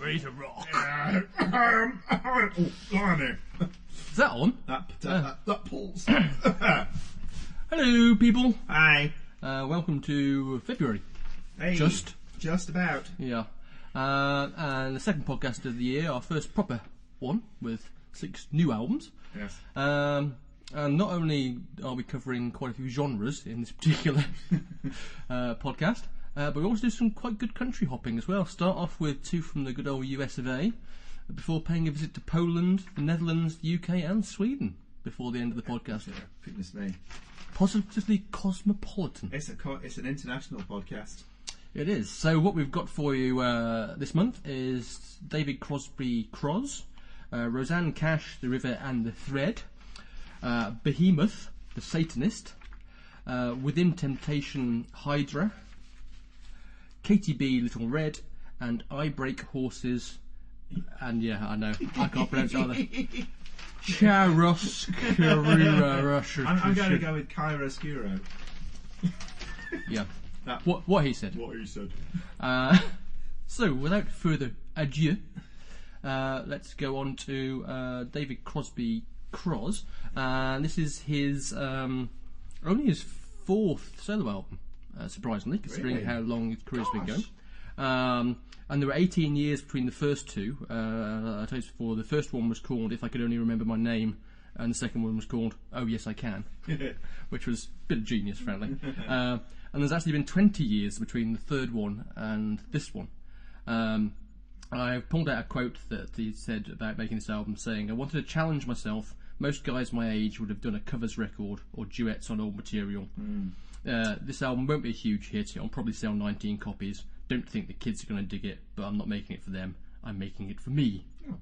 ready to rock. Oh, blimey. Is that on? That pulls. Hello, people. Hi. Welcome to February. Hey. Just about. Yeah. And the second podcast of the year, our first proper one with 6 new albums. Yes. And not only are we covering quite a few genres in this particular podcast, but we also do some quite good country hopping as well. Start off with 2 from the good old US of A, before paying a visit to Poland, the Netherlands, the UK and Sweden before the end of the podcast. Yeah, goodness me. Positively cosmopolitan. It's an international podcast. It is. So what we've got for you this month is David Crosby Croz, Roseanne Cash, The River and the Thread, Behemoth, The Satanist, Within Temptation, Hydra, Katie B, Little Red, and I Break Horses, and yeah, I know, I can't pronounce either. I'm going to go with Chiaroscuro. Yeah. What he said. What he said. So, without further ado, let's go on to David Crosby Croz. This is his only his 4th solo album, surprisingly, considering how long his career's been going. And there were 18 years between the first 2. I told you before, the first one was called If I Could Only Remember My Name, and the second one was called Oh Yes I Can, which was a bit of genius, frankly. And there's actually been 20 years between the third one and this one. I've pulled out a quote that he said about making this album, saying, I wanted to challenge myself. Most guys my age would have done a covers record or duets on old material. This album won't be a huge hit. It'll probably sell 19 copies. Don't think the kids are going to dig it, but I'm not making it for them. I'm making it for me. Oh.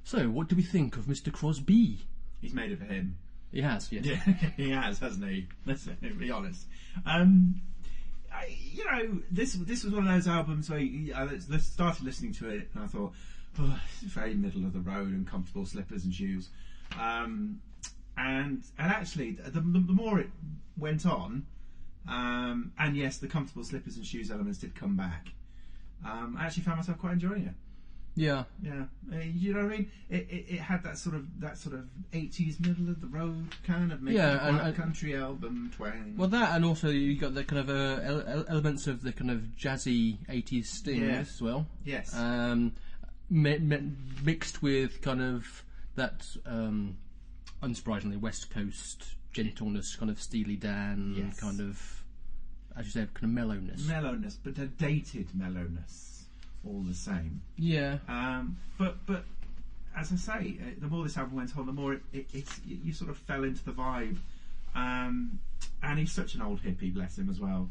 So, what do we think of Mr. Crosby? He's made it for him. He has, yes. Yeah, he has, hasn't he? Let's be honest. This was one of those albums where I started listening to it and I thought, oh, it's very middle of the road and comfortable slippers and shoes. And actually, the more it went on, and yes, the comfortable slippers and shoes elements did come back. I actually found myself quite enjoying it. Yeah. You know what I mean? It had that sort of 80s middle of the road kind of and country album twang. Well, that, and also you got the kind of elements of the kind of jazzy 80s sting as well. Yes. Mixed with kind of that unsurprisingly West Coast gentleness, kind of Steely Dan, kind of, as you said, kind of mellowness, but a dated mellowness. All the same. Yeah. But as I say, the more this album went on, the more you sort of fell into the vibe. And he's such an old hippie, bless him as well.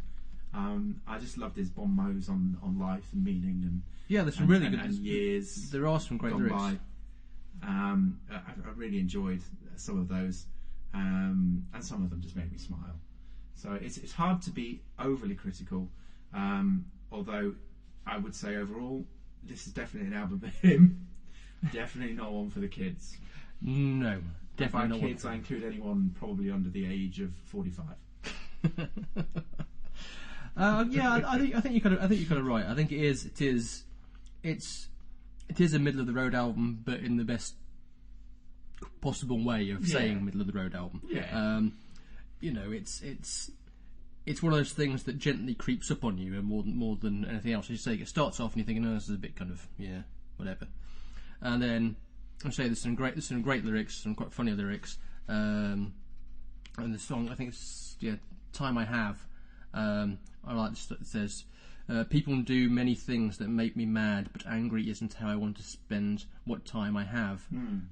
I just loved his bon mots on life and meaning and there's some really good and years. There are some great lyrics. By. I really enjoyed some of those, and some of them just made me smile. So it's hard to be overly critical, although I would say overall, this is definitely an album for him. Definitely not one for the kids. No, definitely not. By kids, I include anyone probably under the age of 45. I think you're kind of right. I think it is a middle of the road album, but in the best possible way of saying middle of the road album. Yeah. It's one of those things that gently creeps up on you, and more than anything else. As you say, it starts off and you're thinking, "Oh, this is a bit kind of whatever," and then I say there's some great lyrics, some quite funny lyrics, and the song I think it's Time I Have. I like this. It says, "People do many things that make me mad, but angry isn't how I want to spend what time I have."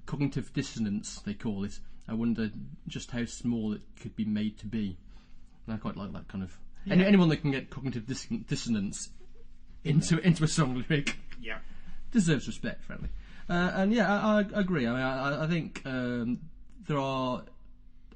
Cognitive dissonance, they call it. I wonder just how small it could be made to be. And I quite like that kind of. Anyone that can get cognitive dissonance into a song lyric, deserves respect, frankly. I agree. I mean, I think there are.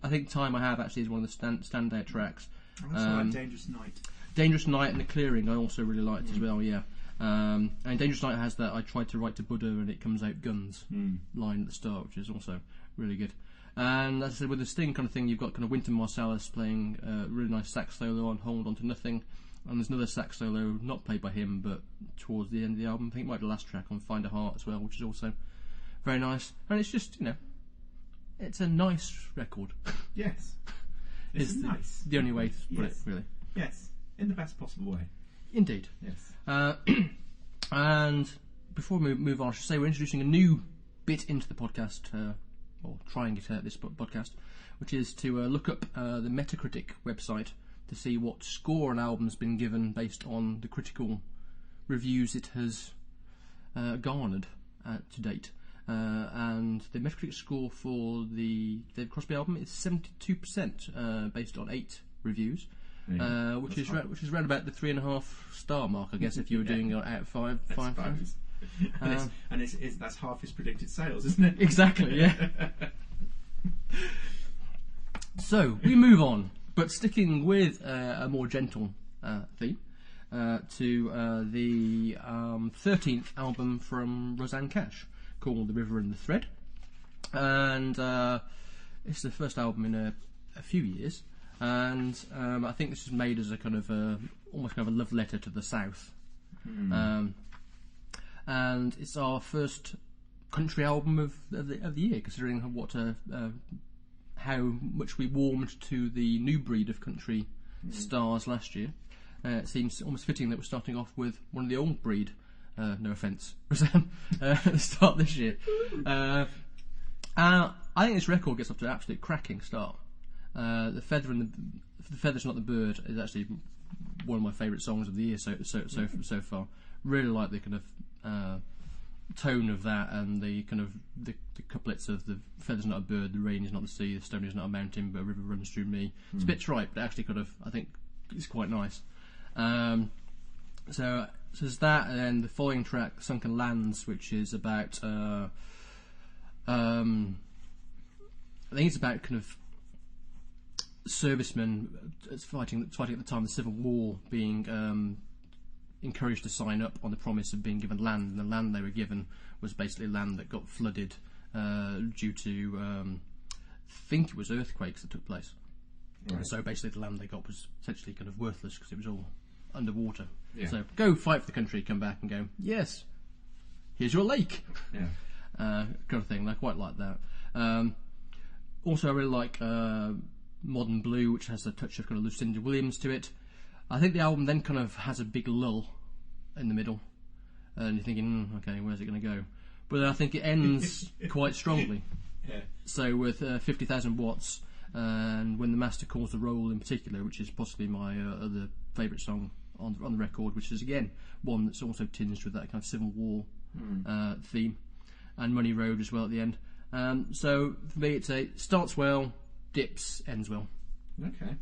I think "Time I Have" actually is one of the standout tracks. I also like "Dangerous Night." "Dangerous Night" and "The Clearing" I also really liked as well. Yeah. And "Dangerous Night" has that "I tried to write to Buddha and it comes out guns" line at the start, which is also really good. And as I said, with the Sting kind of thing, you've got kind of Wynton Marsalis playing a really nice sax solo on "Hold On To Nothing," And there's another sax solo not played by him, but towards the end of the album. I think it might be the last track on Find a Heart as well, which is also very nice. And it's just, it's a nice record. Yes. It's nice. The only way to put it, really. Yes, in the best possible way. Indeed. Yes. And before we move on, I should say we're introducing a new bit into the podcast, or trying it out this podcast, which is to look up the Metacritic website to see what score an album's been given based on the critical reviews it has garnered to date. And the Metacritic score for the David Crosby album is 72%, based on 8 reviews, which is around about the 3.5 star mark, I guess, if you were doing it out of 5 stars. And that's half his predicted sales, isn't it? Exactly, yeah. So we move on, but sticking with a more gentle theme, to the 13th album from Rosanne Cash, called The River and the Thread. And it's the first album in a few years, and I think this is made as a kind of almost kind of a love letter to the South. And it's our first country album of the year, considering how much we warmed to the new breed of country stars last year. It seems almost fitting that we're starting off with one of the old breed. No offence, Rosanne, at the start this year. I think this record gets off to an absolute cracking start. The Feather's Not the Bird is actually one of my favourite songs of the year so far. Really like the kind of tone of that, and the kind of the couplets of the feather's not a bird, the rain is not the sea, the stone is not a mountain, but a river runs through me. It's a bit trite, but actually kind of I think it's quite nice. So there's that, and then the following track, Sunken Lands, which is about I think it's about kind of servicemen fighting at the time of the Civil War, being encouraged to sign up on the promise of being given land, and the land they were given was basically land that got flooded due to I think it was earthquakes that took place. Right. And so basically the land they got was essentially kind of worthless because it was all underwater. Yeah. So go fight for the country, come back and go, yes, here's your lake. Yeah. Kind of thing. I quite like that. Also I really like Modern Blue, which has a touch of kind of Lucinda Williams to it. I think the album then kind of has a big lull in the middle, and you're thinking, okay, where's it going to go? But I think it ends quite strongly. Yeah. So with 50,000 Watts, and When the Master Calls the Roll in particular, which is possibly my other favourite song on the record, which is again one that's also tinged with that kind of Civil War theme, and Money Road as well at the end. So for me, it's starts well, dips, ends well. Okay.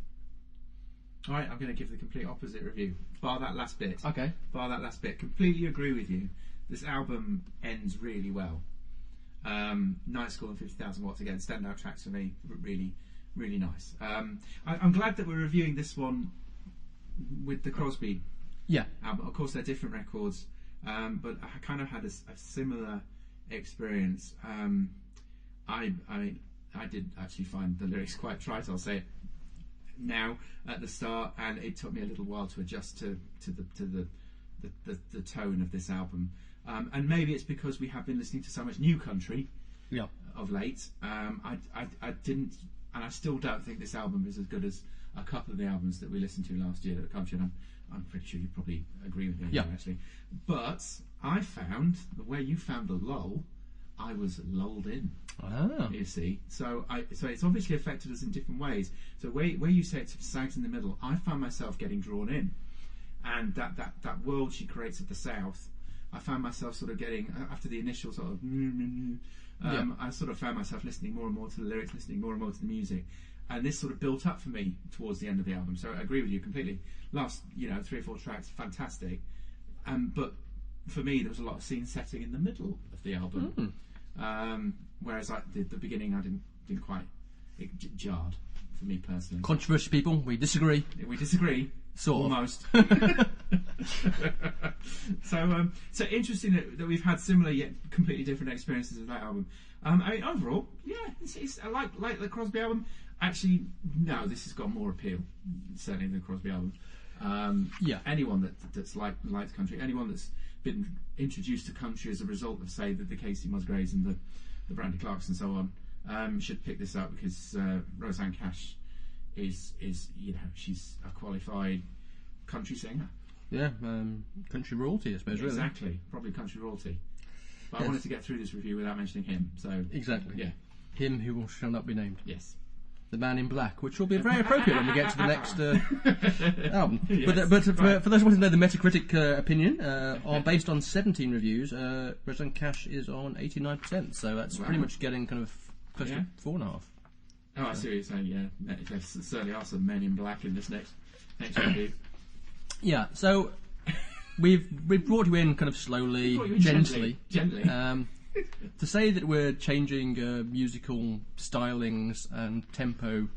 All right, I'm going to give the complete opposite review, bar that last bit. Okay. Bar that last bit. Completely agree with you. This album ends really well. Night School and 50,000 Watts, again, standout tracks for me. Really, really nice. I'm glad that we're reviewing this one with the Crosby album. Of course, they're different records, but I kind of had a similar experience. I did actually find the lyrics quite trite, I'll say it now at the start, and it took me a little while to adjust to the tone of this album, and maybe it's because we have been listening to so much new country of late. I didn't, and I still don't think this album is as good as a couple of the albums that we listened to last year at country, and I'm pretty sure you probably agree with me actually. But I found where you found the lull, I was lulled in. You see, so it's obviously affected us in different ways. So where you say it sags in the middle, I found myself getting drawn in, and that world she creates of the South, I found myself sort of getting, after the initial sort of I sort of found myself listening more and more to the lyrics, listening more and more to the music, and this sort of built up for me towards the end of the album. So I agree with you completely. Last 3 or 4 tracks, fantastic, but for me there was a lot of scene setting in the middle of the album. Whereas the beginning I didn't quite, it jarred for me personally. Controversial people, we disagree. Sort almost. So interesting that we've had similar yet completely different experiences with that album. I mean, overall, I like the Crosby album. Actually, no, this has got more appeal certainly than the Crosby album. Anyone that's likes country, anyone that's been introduced to country as a result of, say, the Casey Musgraves and the Brandy Clarks and so on, should pick this up, because Roseanne Cash is she's a qualified country singer. Yeah, country royalty, I suppose. Exactly, really. Probably country royalty. But I wanted to get through this review without mentioning him. So exactly, yeah, him who shall not be named. Yes. The Man in Black, which will be very appropriate when we get to the next album. Yes, but for those who want to know the Metacritic opinion, based on 17 reviews, Roseanne Cash is on 89%, so that's pretty much getting kind of close to 4.5. Oh, I see what you're saying, yeah. There certainly are some Men in Black in this next review. Yeah, so we've brought you in kind of slowly, gently. To say that we're changing musical stylings and tempo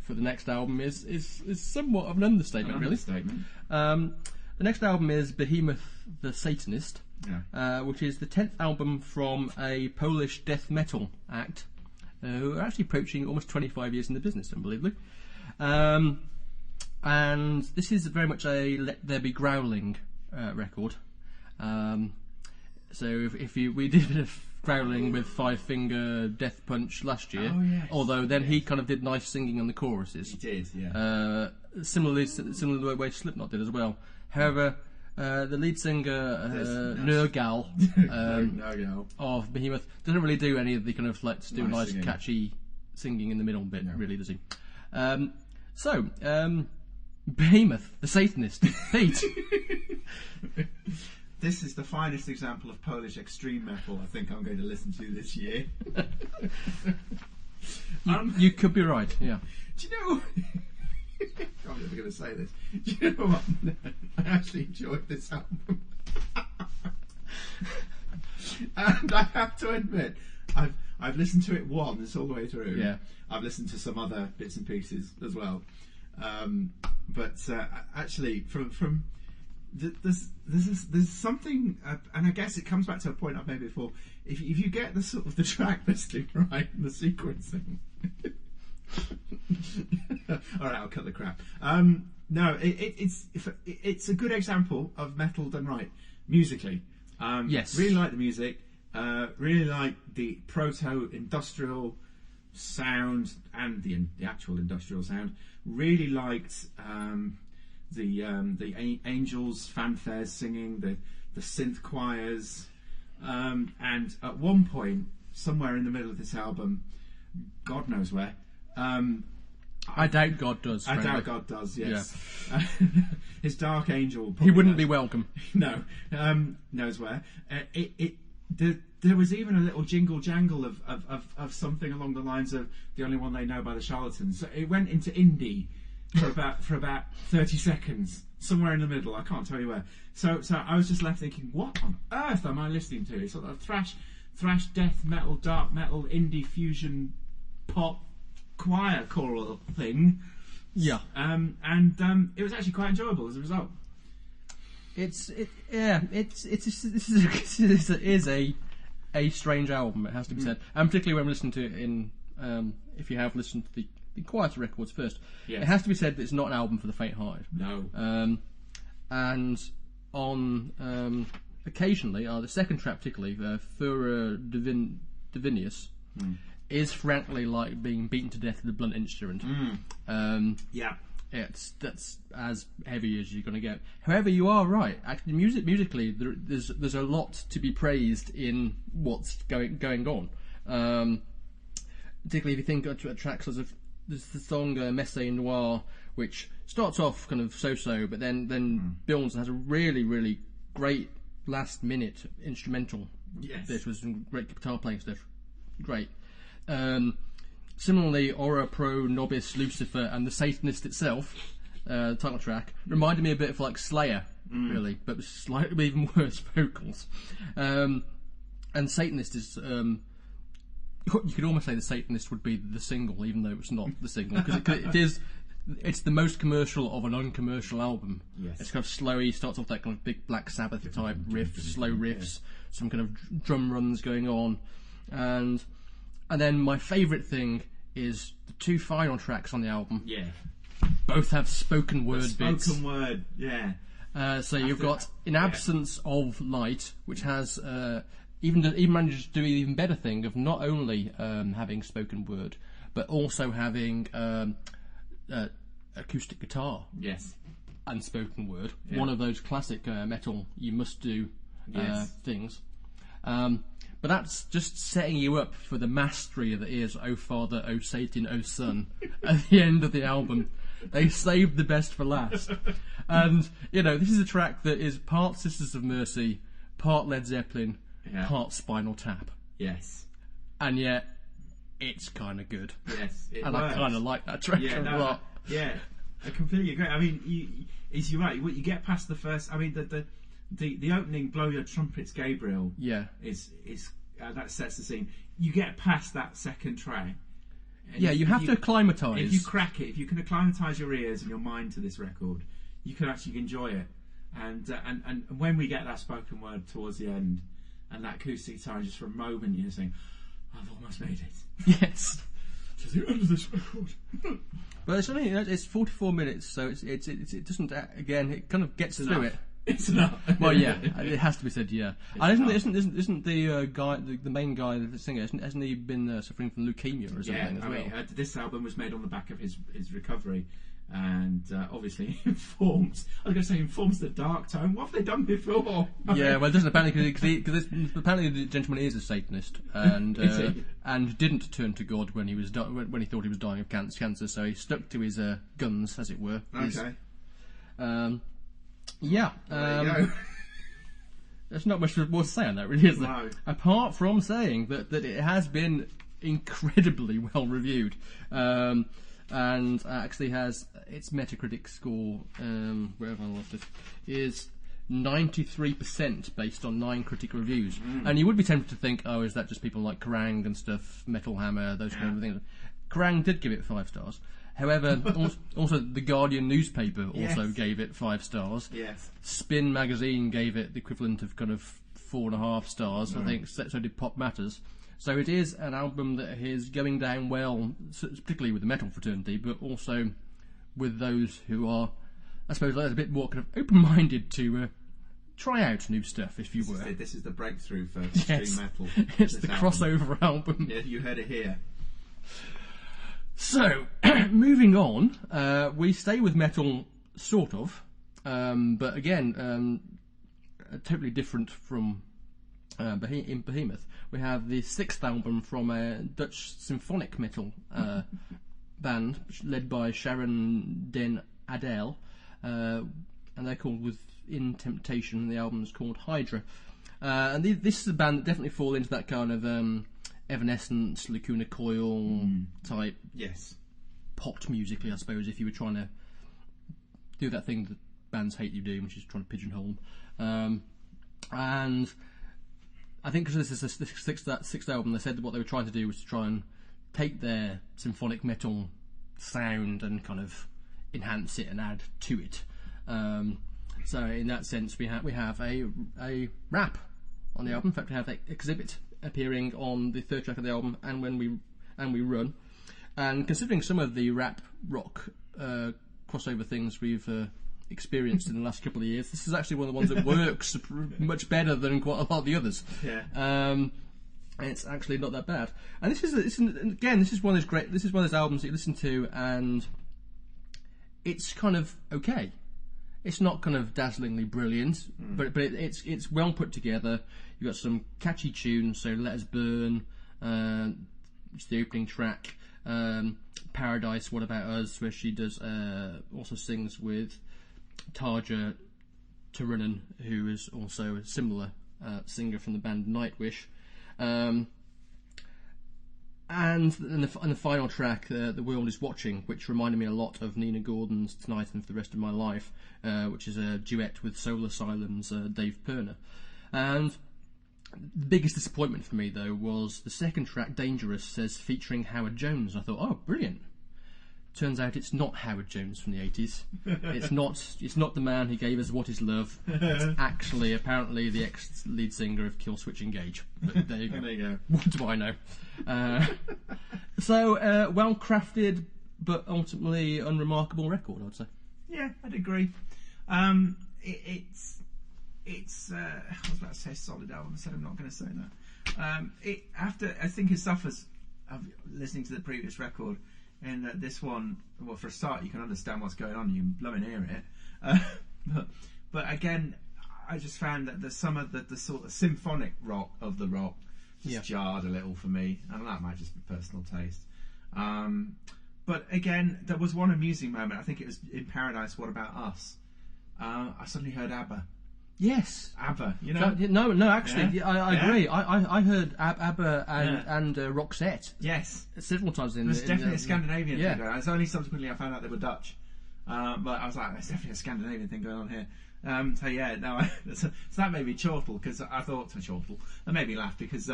for the next album is somewhat of an understatement, really. The next album is Behemoth the Satanist, which is the 10th album from a Polish death metal act who are actually approaching almost 25 years in the business, unbelievably. And this is very much a Let There Be Growling record. So we did a bit of growling with Five Finger Death Punch last year, although then he kind of did nice singing on the choruses. He did, yeah. Similarly the way Slipknot did as well. However, the lead singer Nergal of Behemoth doesn't really do any of the kind of let's do nice catchy singing in the middle bit, really, does he? Behemoth the Satanist, Pete. This is the finest example of Polish extreme metal I think I'm going to listen to this year. You could be right, yeah. Do you know... I'm never going to say this. Do you know what? I actually enjoyed this album. And I have to admit, I've listened to it once all the way through. Yeah. I've listened to some other bits and pieces as well. But actually, from there's something, and I guess it comes back to a point I've made before. If you get the sort of the track listing right and the sequencing, all right, I'll cut the crap. No, it's a good example of metal done right musically. Yes, really like the music. Really like the proto-industrial sound and the actual industrial sound. Really liked the angels fanfares singing, the synth choirs, and at one point somewhere in the middle of this album, God knows where, I doubt God does. I doubt God does, yes. Yeah. His dark angel, he wouldn't be welcome. No, knows where. There was even a little jingle jangle of something along the lines of The Only One They Know by the Charlatans. So it went into indie for about 30 seconds, somewhere in the middle. I can't tell you where. So I was just left thinking, what on earth am I listening to? It's sort of thrash, death metal, dark metal, indie fusion, pop, choir choral thing. Yeah. And it was actually quite enjoyable as a result. This is a strange album, it has to be said, and particularly when we listen to it in if you have listened to the quieter records first, it has to be said that it's not an album for the faint-hearted. No. And on occasionally, the second track particularly, Fura Divinius, is frankly like being beaten to death with a blunt instrument. That's as heavy as you're going to get. However, you are right. Actually, musically, there's a lot to be praised in what's going on. Particularly if you think of tracks such as there's the song Messe Noir, which starts off kind of so-so, but then builds and has a really, really great last-minute instrumental. Yes. This was some great guitar playing stuff. Great. Similarly, Ora Pro Nobis Lucifer and the Satanist itself, the title track, reminded me a bit of like Slayer, really, but with slightly even worse vocals. And Satanist is, you could almost say the Satanist would be the single, even though it's not the single, because it's the most commercial of an uncommercial album. Yes. It's kind of slowy, starts off that kind of big Black Sabbath type riff, slow riffs, some kind of drum runs going on, and then my favourite thing is the two final tracks on the album. Yeah. both have spoken word bits. Spoken word, yeah. So you've got In Absence of Light, which has even manages to do an even better thing of not only having spoken word, but also having acoustic guitar. Yes. And spoken word. Yeah. One of those classic metal you must do things. But that's just setting you up for the mastery that is "O Father, O Satan, O Son" at the end of the album. They saved the best for last. And, this is a track that is part Sisters of Mercy, part Led Zeppelin, part Spinal Tap. Yes. And yet, it's kind of good. Yes, it and works. I kind of like that track a lot. Yeah, I completely agree. I mean, you're right. You get past the first... I mean, the opening "Blow Your Trumpets, Gabriel" is that sets the scene. You get past that second track. You have to acclimatise. If you crack it, if you can acclimatise your ears and your mind to this record, you can actually enjoy it. And when we get that spoken word towards the end, and that acoustic guitar, just for a moment, you're saying, "I've almost made it." Yes. To the end of this record. But it's 44 minutes, so it doesn't. Again, it kind of gets through it. It's enough. Well, yeah, it has to be said. Yeah, and isn't the guy, the main guy, the singer, hasn't he been suffering from leukemia or something as well? Mean, this album was made on the back of his recovery, and obviously informs the dark tone. What have they done before? Yeah, well, it doesn't apparently because apparently the gentleman is a Satanist and didn't turn to God when he was when he thought he was dying of cancer, so he stuck to his guns, as it were. Okay. Yeah. There you go. There's not much more to say on that, really, is there? No. Apart from saying that it has been incredibly well reviewed, and actually has its Metacritic score, wherever I lost it, is 93% based on 9 critic reviews. And you would be tempted to think, oh, is that just people like Kerrang and stuff, Metal Hammer, those kind of things. Kerrang did give it 5 stars. However, also the Guardian newspaper also gave it 5 stars. Yes. Spin magazine gave it the equivalent of kind of 4.5 stars. I think so did Pop Matters. So it is an album that is going down well, particularly with the metal fraternity, but also with those who are, I suppose, a bit more kind of open-minded to try out new stuff, if you were. This is the breakthrough for extreme metal. It's the crossover album. Yeah, you heard it here. So, moving on, we stay with metal, sort of, but again, totally different from in Behemoth. We have the 6th album from a Dutch symphonic metal band led by Sharon den Adel, and they're called Within Temptation, and the album's called Hydra. And this is a band that definitely fall into that kind of Evanescence, Lacuna Coil type pot musically, I suppose, if you were trying to do that thing that bands hate you do, which is trying to pigeonhole them. And I think because this is the sixth album, they said that what they were trying to do was to try and take their symphonic metal sound and kind of enhance it and add to it. So in that sense, we have a rap on the album. In fact, we have Exhibit appearing on the 3rd track of the album, and when we run. And considering some of the rap rock crossover things we've experienced in the last couple of years, this is actually one of the ones that works much better than quite a lot of the others. Yeah. It's actually not that bad. And this is one of those great. This is one of those albums that you listen to, and it's kind of okay. It's not kind of dazzlingly brilliant, but it's well put together. You've got some catchy tunes, so Let Us Burn, it's the opening track. Paradise, What About Us, where she does also sings with Tarja Turunen, who is also a similar singer from the band Nightwish. And the final track, The World Is Watching, which reminded me a lot of Nina Gordon's Tonight and For the Rest of My Life, which is a duet with Soul Asylum's Dave Pirner. And the biggest disappointment for me, though, was the second track, Dangerous, says featuring Howard Jones. I thought, oh, brilliant. Turns out it's not Howard Jones from the 80s. It's not the man who gave us What Is Love. It's actually, apparently, the ex-lead singer of Killswitch Engage. But there you go. There you go. What do I know? So, well-crafted but ultimately unremarkable record, I'd say. Yeah, I'd agree. It's I was about to say solid album. I said I'm not going to say that. I think it suffers of listening to the previous record, and that this one, well, for a start, you can understand what's going on. You can blow and hear it, but again, I just found that some of the sort of symphonic rock of the rock just jarred a little for me, and that might just be personal taste. But again, there was one amusing moment. I think it was in Paradise. What About Us? I suddenly heard ABBA. Yes, ABBA. You know? No. Actually, I agree. I heard ABBA and Roxette. Yes, several times in. There's definitely a Scandinavian thing going on. It's only subsequently I found out they were Dutch. But I was like, there's definitely a Scandinavian thing going on here. So that made me chortle, because I thought that made me laugh, because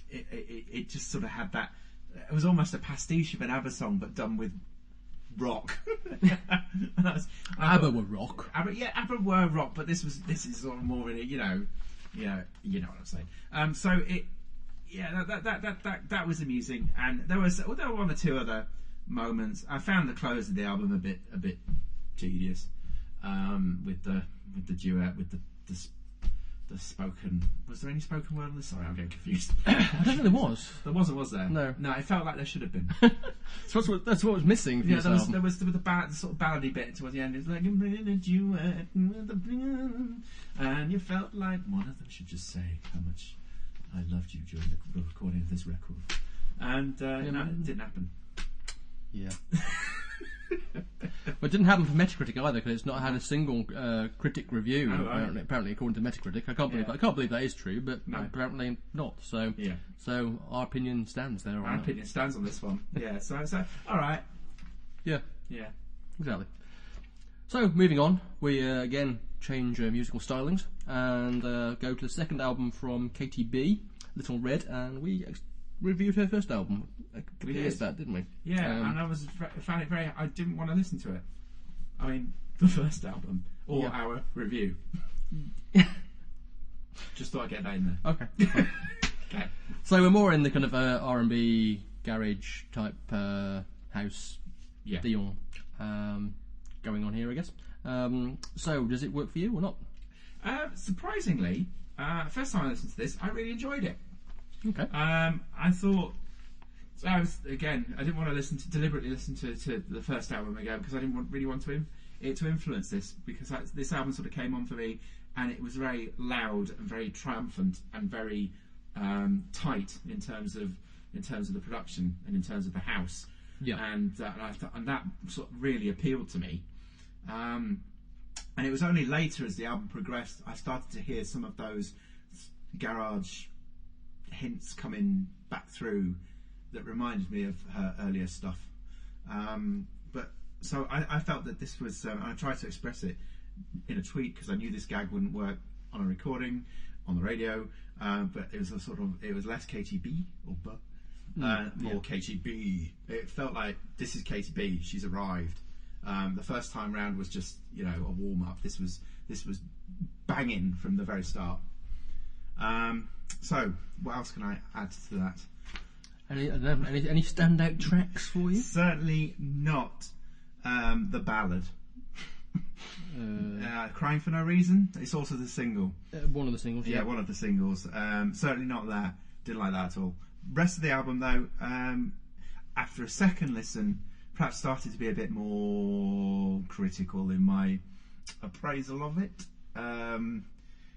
it just sort of had that. It was almost a pastiche of an ABBA song, but done with rock. ABBA were rock. ABBA were rock, but this is sort of more in it. You know what I'm saying. So it, that was amusing, and there were one or two other moments. I found the close of the album a bit tedious, with the duet, with the spoken. Was there any spoken word on this? Sorry, I'm getting confused. I don't think there was. There wasn't, was there? No. It felt like there should have been. That's what was missing. From there was the sort of ballady bit towards the end. It's like a duet with the blue, and you felt like one of them should just say how much I loved you during the recording of this record, and it didn't happen. Yeah. Well, it didn't happen for Metacritic either, because it's not had a single critic review. Oh, right. Apparently, according to Metacritic, I can't believe that is true, but apparently not. So, so our opinion stands there. Our opinion stands on this one. Yeah. So all right. Yeah. Yeah. Exactly. So moving on, we again change musical stylings and go to the second album from Katie B, Little Red, and we reviewed her first album. We did that, didn't we? Yeah, and I found it very. I didn't want to listen to it. I mean, the first album or our review. Just thought I'd get that in there. Okay. Okay. So we're more in the kind of R&B garage type house deal going on here, I guess. So does it work for you or not? Surprisingly, first time I listened to this, I really enjoyed it. Okay. I thought. So I didn't want to deliberately listen to the first album again, because I didn't really want it to influence this, because this album sort of came on for me, and it was very loud and very triumphant and very tight in terms of the production and in terms of the house. Yeah. And that sort of really appealed to me. And it was only later, as the album progressed, I started to hear some of those garage hints coming back through that reminded me of her earlier stuff. But so I felt that this was, I tried to express it in a tweet, because I knew this gag wouldn't work on a recording, on the radio, but it was it was less KTB or more KTB. It felt like, this is Katie B, she's arrived. The first time round was just, a warm up. This was banging from the very start. So what else can I add to that? Any standout tracks for you? Certainly not the ballad. Crying for No Reason. It's also the single. One of the singles. Yeah, one of the singles. Certainly not that. Didn't like that at all. Rest of the album, though, after a second listen, perhaps started to be a bit more critical in my appraisal of it.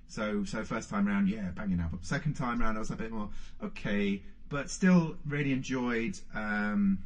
So first time round, banging album. Second time round, I was a bit more okay, but still really enjoyed some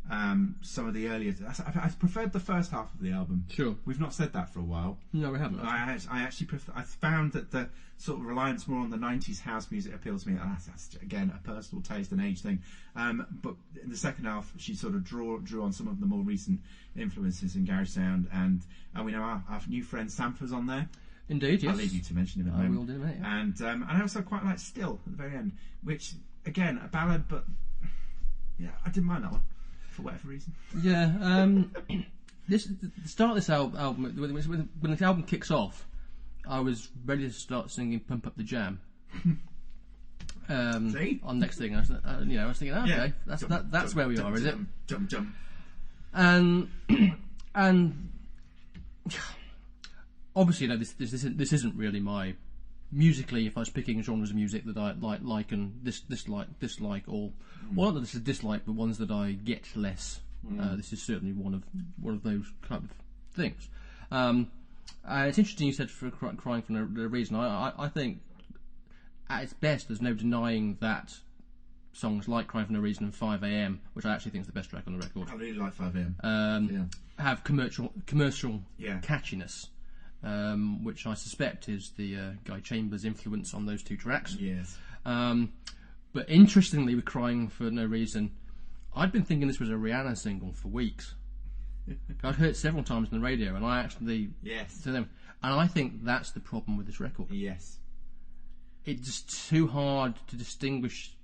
of the earlier. I preferred the first half of the album. Sure, we've not said that for a while. No, we haven't. I actually I found that the sort of reliance more on the 90s house music appealed to me, and that's again a personal taste and age thing. But in the second half, she sort of drew on some of the more recent influences in garage sound, and we know our new friend Sampha's on there. Indeed, yes. I'll leave you to mention him in a moment. I will do that, yeah. And I also quite like Still at the very end, which again a ballad, but I didn't mind that one for whatever reason. Yeah, the start of this album, when the album kicks off, I was ready to start singing "Pump Up the Jam." See? On next thing, I was thinking, okay, that's where we are, is it? Jump. and and obviously, this isn't really my musically. If I was picking genres of music that I like and dislike, or not that this is dislike, but ones that I get less. This is certainly one of those kind of things. It's interesting you said for crying for no reason. I think at its best, there's no denying that songs like Crying for No Reason and 5 AM, which I actually think is the best track on the record, I really like 5 AM. have commercial Yeah. catchiness, which I suspect is the Guy Chambers' influence on those two tracks. Yes. But interestingly, with Crying for No Reason, I'd been thinking this was a Rihanna single for weeks. I'd heard it several times on the radio, and I actually Yes. to them, and I think that's the problem with this record. Yes. It's just too hard to distinguish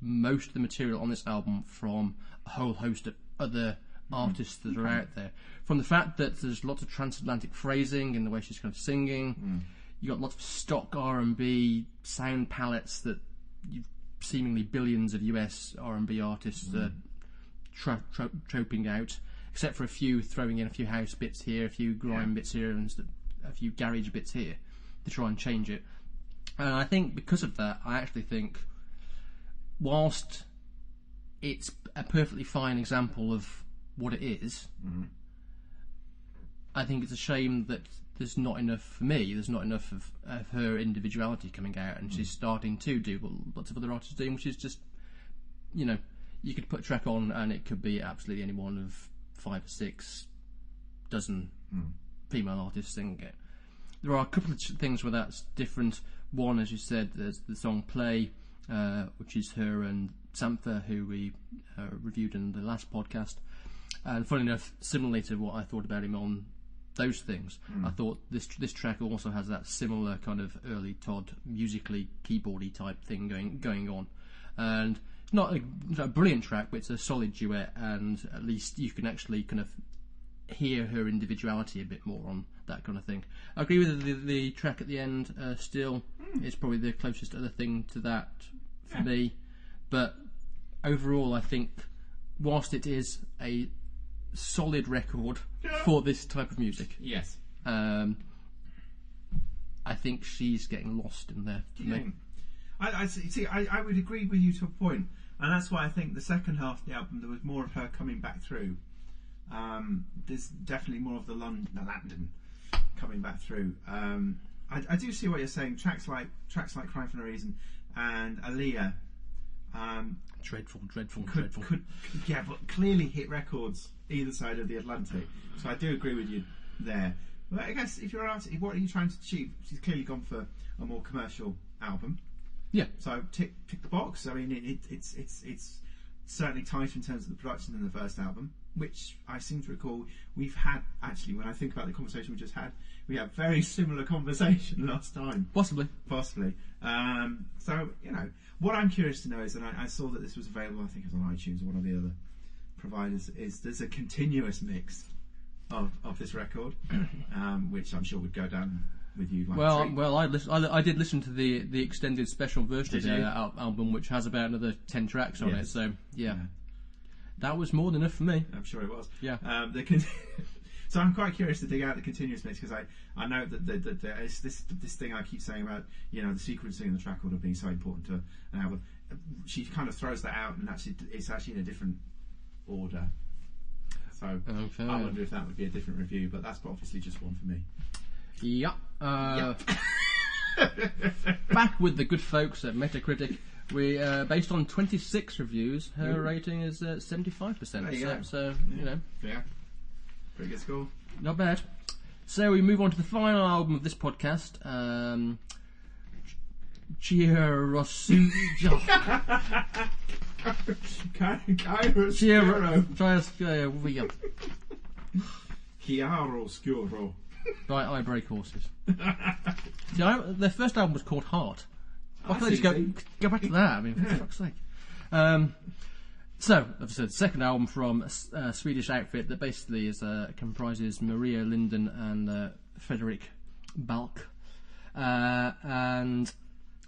most of the material on this album from a whole host of other artists that are out there. From the fact that there's lots of transatlantic phrasing in the way she's kind of singing, you got lots of stock R&B sound palettes that you've seemingly billions of US R&B artists are troping out, except for a few throwing in a few house bits here, a few grime bits here, and a few garage bits here to try and change it. And I think because of that, I actually think, whilst it's a perfectly fine example of what it is, I think it's a shame that there's not enough, for me, there's not enough of her individuality coming out, and she's starting to do what lots of other artists are doing, which is just, you could put a track on and it could be absolutely any one of 5 or 6 dozen female artists singing it. There are a couple of things where that's different. One, as you said, there's the song Play, which is her and Sampha, who we reviewed in the last podcast. And funny enough, similarly to what I thought about him on those things, I thought this track also has that similar kind of early Todd musically keyboardy type thing going on. And it's not a brilliant track, but it's a solid duet, and at least you can actually kind of hear her individuality a bit more on that kind of thing. I agree with the track at the end. Still, it's probably the closest other thing to that for me. But overall, I think whilst it is a solid record for this type of music, Yes. I think she's getting lost in there for me. I see. I would agree with you to a point, and that's why I think the second half of the album there was more of her coming back through. There's definitely more of the London coming back through. I do see what you're saying. Tracks like Crying for No Reason and Aaliyah. Dreadful. Could but clearly hit records either side of the Atlantic. So I do agree with you there. But I guess if you're asking, what are you trying to achieve? She's clearly gone for a more commercial album. Yeah. So tick the box. I mean, it's certainly tighter in terms of the production than the first album, which I seem to recall we've had, actually, when I think about the conversation we just had, we had a very similar conversation last time. Possibly. So, what I'm curious to know is, and I saw that this was available, I think it was on iTunes or one of the other providers, is there's a continuous mix of this record, which I'm sure would go down with you. I did listen to the extended special version of the album, which has about another 10 tracks on it. So yeah, that was more than enough for me. I'm sure it was. Yeah. So I'm quite curious to dig out the continuous mix, because I know that there is this thing I keep saying about the sequencing and the track order being so important to an album. She kind of throws that out, and it's actually in a different order. So I wonder if that would be a different review, but that's obviously just one for me. Yeah. Back with the good folks at Metacritic. We based on 26 reviews, her rating is 75%. So yeah, pretty good score. Not bad. So we move on to the final album of this podcast. Chiaroscuro. Right, I break horses. Their first album was called Heart. Why can't they just go back to that? I mean, for fuck's sake. So, as I said, second album from a Swedish outfit that basically comprises Maria Linden and Frederick Balk. And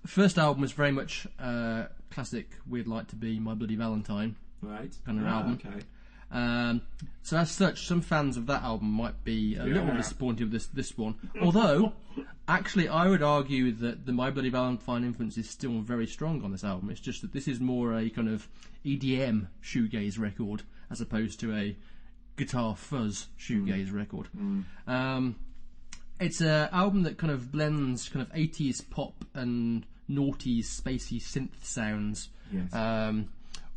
first album was very much classic We'd Like to Be My Bloody Valentine kind of album. Okay. So as such, some fans of that album might be a little disappointed with this one. Although, actually, I would argue that the My Bloody Valentine influence is still very strong on this album. It's just that this is more a kind of EDM shoegaze record as opposed to a guitar fuzz shoegaze record. It's an album that kind of blends kind of 80s pop and noughties, spacey synth sounds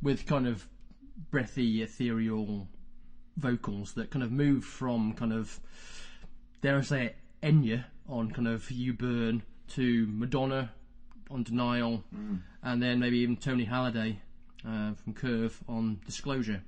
with kind of breathy, ethereal vocals that kind of move from kind of, dare I say it, Enya on kind of You Burn to Madonna on Denial, and then maybe even Tony Halliday from Curve on Disclosure,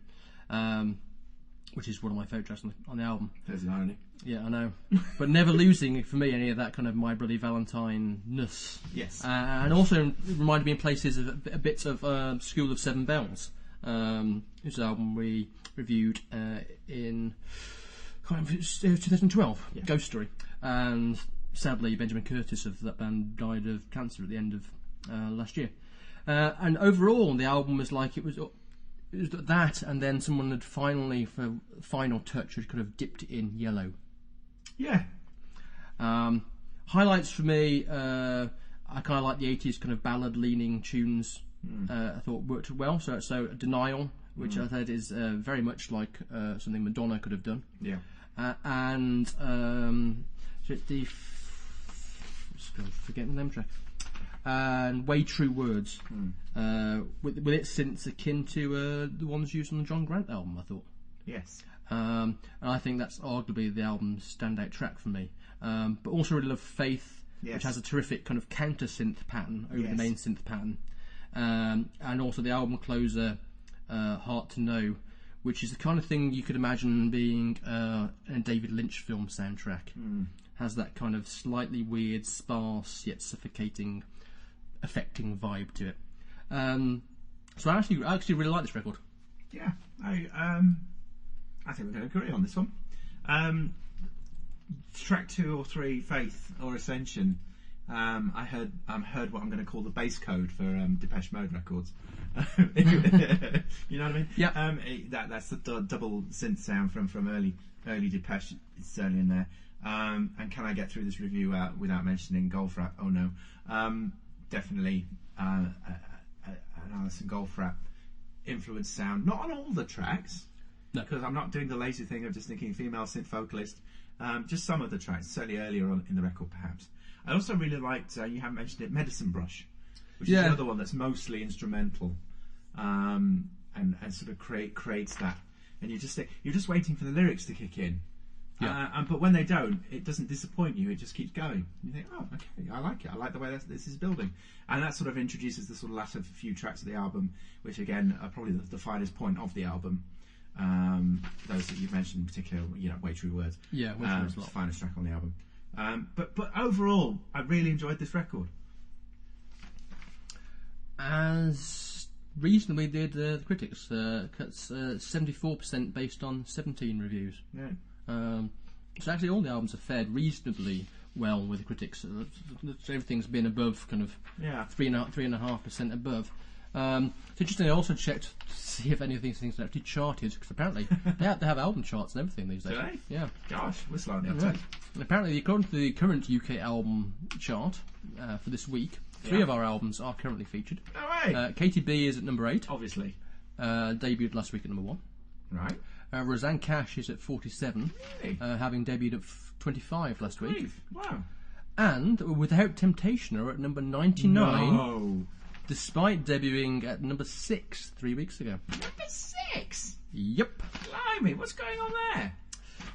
which is one of my favourite tracks on the album. There's an irony. Yeah, I know. But never losing, for me, any of that kind of My Bloody Valentine-ness. Yes. And also it reminded me in places of a bit of School of Seven Bells, whose album we reviewed in 2012, Ghost Story. And sadly, Benjamin Curtis of that band died of cancer at the end of last year. And overall, the album was like it was that, and then someone had finally, for final touch, had kind of dipped it in yellow. Yeah. Highlights for me, I kind of like the 80s kind of ballad-leaning tunes. I thought worked well. So Denial, which I said is very much like something Madonna could have done. Yeah. And forgetting the name track. And Way True Words, with its synths akin to the ones used on the John Grant album, I thought. Yes. And I think that's arguably the album's standout track for me. But also really love Faith, which has a terrific kind of counter synth pattern over the main synth pattern. And also the album closer, Heart to Know, which is the kind of thing you could imagine being a David Lynch film soundtrack. Has that kind of slightly weird, sparse yet suffocating, affecting vibe to it. So I actually really like this record. Yeah, I think we're going to agree on this one. Track 2 or 3, Faith or Ascension. I heard what I'm going to call the base code for Depeche Mode records. You know what I mean? Yeah. That's the double synth sound from early Depeche. It's certainly in there. And can I get through this review without mentioning Golf Rap? Oh no. Definitely an Alison Golf Rap influenced sound. Not on all the tracks, because I'm not doing the lazy thing of just thinking female synth vocalist. Just some of the tracks, certainly earlier on in the record, perhaps. I also really liked, you haven't mentioned it, Medicine Brush, which is another one that's mostly instrumental, and sort of creates that. And you're just waiting for the lyrics to kick in. But when they don't, it doesn't disappoint you. It just keeps going. You think, oh, okay, I like it. I like the way this is building, and that sort of introduces the sort of latter few tracks of the album, which again are probably the finest point of the album. Those that you've mentioned in particular, Way True Words. Yeah, Way True Words, the finest track on the album. But overall, I really enjoyed this record. As reasonably did the critics. Cuts 74% based on 17 reviews. Yeah. So actually all the albums have fared reasonably well with the critics. Everything's been above kind of 3.5% above. It's interesting, I also checked to see if any of these things are actually charted, because apparently they have album charts and everything these days. Do they? Yeah. Gosh, we're slowing down. Yeah. And apparently, according to the current UK album chart for this week, 3 of our albums are currently featured. No way! KTB is at number 8. Obviously. Debuted last week at number 1. Right. Roseanne Cash is at 47, really? Having debuted at 25 last week. Wow. And Without Temptation are at number 99. No. Despite debuting at number 6 3 weeks ago. Number 6? Yep. Blimey, what's going on there?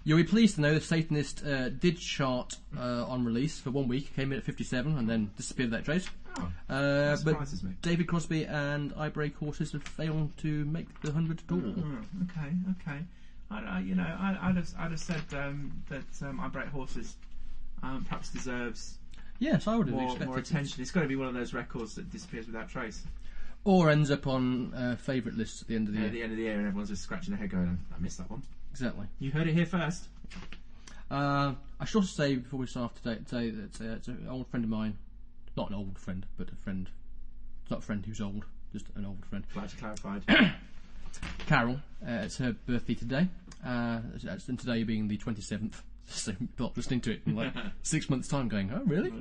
You'll be pleased to know the Satanist did chart on release for 1 week, came in at 57 and then disappeared without trace. Oh, that surprises me. David Crosby and I Break Horses have failed to make the 100 door. Okay. I'd have said that I Break Horses perhaps deserves yes, I would have expected more attention. It's got to be one of those records that disappears without trace. Or ends up on favourite lists at the end of the year. At the end of the year, and everyone's just scratching their head going, I missed that one. Exactly. You heard it here first. I should also say before we start today that it's an old friend of mine. Not an old friend, but a friend. It's not a friend who's old, just an old friend. Glad you clarified. Carole, it's her birthday today. And today being the 27th. So people listening to it in like 6 months' time going, oh, really?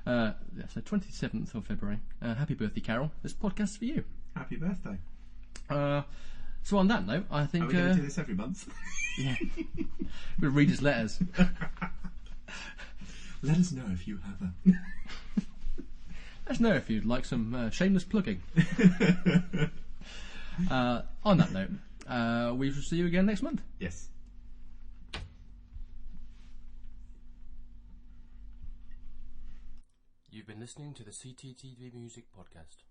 So 27th of February. Happy birthday, Carole. This podcast's for you. Happy birthday. So on that note, I think... Are we going to do this every month? Yeah. We'll read his letters. Let us know if you have a... Let us know if you'd like some shameless plugging. On that note, we shall see you again next month. Yes. You've been listening to the CTTV Music Podcast.